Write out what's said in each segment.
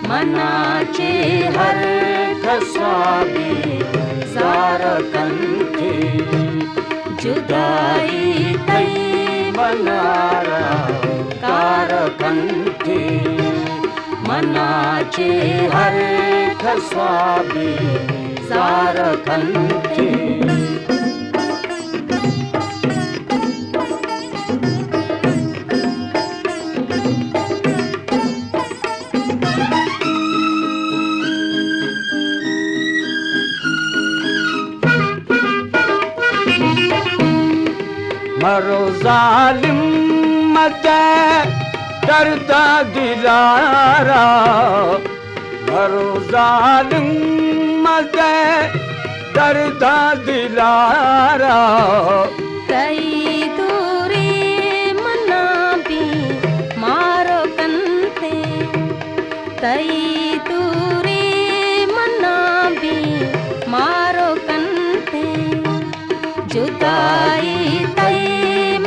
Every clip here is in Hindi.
मनाचे हर खसाबी सारकंठी जुदाई तई मनारा कारकंठी मनाचे हर खसाबी सारकंठी मरो जालिम मते दर्दा दिलारा मरो जालिम मते दर्दा दिलारा कई दूरी मना भी मारो कंते कई दूरी मना भी मारो कंते जुदाई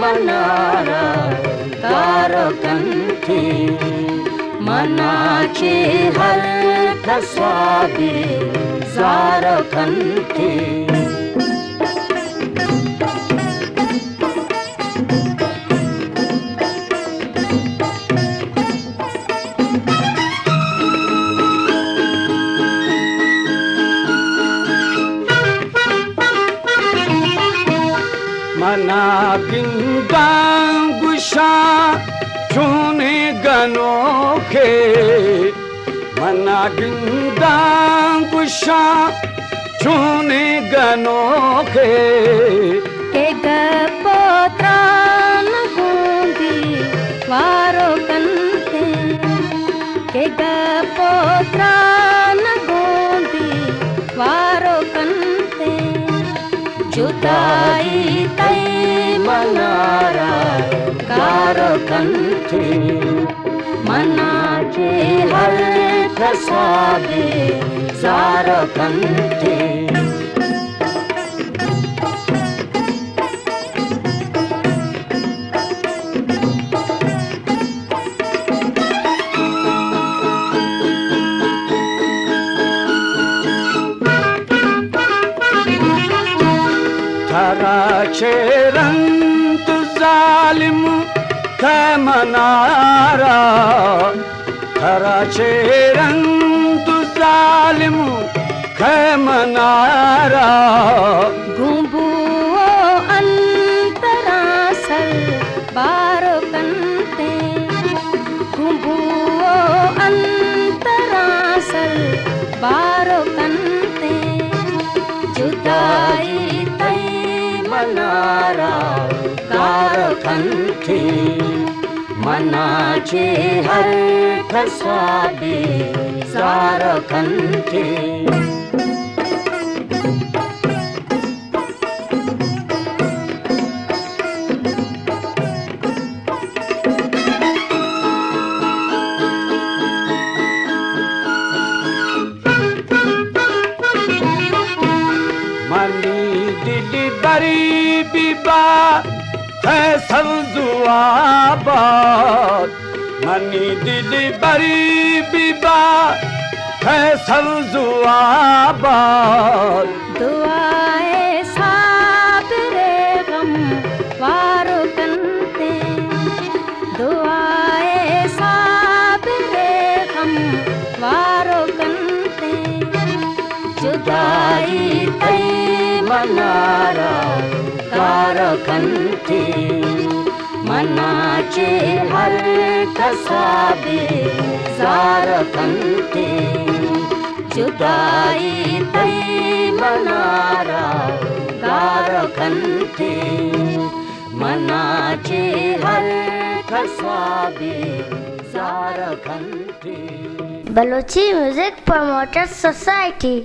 मनारा कारकंठी मनाचे हर खसाबी सारकंठी मना गुशा छूने गनोखे मना गुशा छूने गनोखे के गपोत्रान गूंदी वारो कंते के गपोत्रान गूंदी वारो कंते जुदाई तई मनारा कारकंठी मनाचे हर खसाबी सारकंठी थराचे रंत जालिम कै मनारा थराचे रंत जालिम कै मनारा गुंबुओ अंतरासल बारो कंते गुंबुओ अंतरासल बारो कंते जुदाई मनारा कारकंठी मनाचे हर खसाबी सारकंठी बरी बीबा है सब्जुआबाद मनी दिली बरी बीबा है सब्जुआबाद दुआए साबरे गम वारो कंते दुआए साबरे गम वारो कंते जुदाई तई मनारा कारकंठी मनाचे हर खसाबी सारकंठी जुदाई तई मनारा कारकंठी मनाचे हर खसाबी सारकंठी बलोची म्यूजिक प्रमोटर्स सोसाइटी।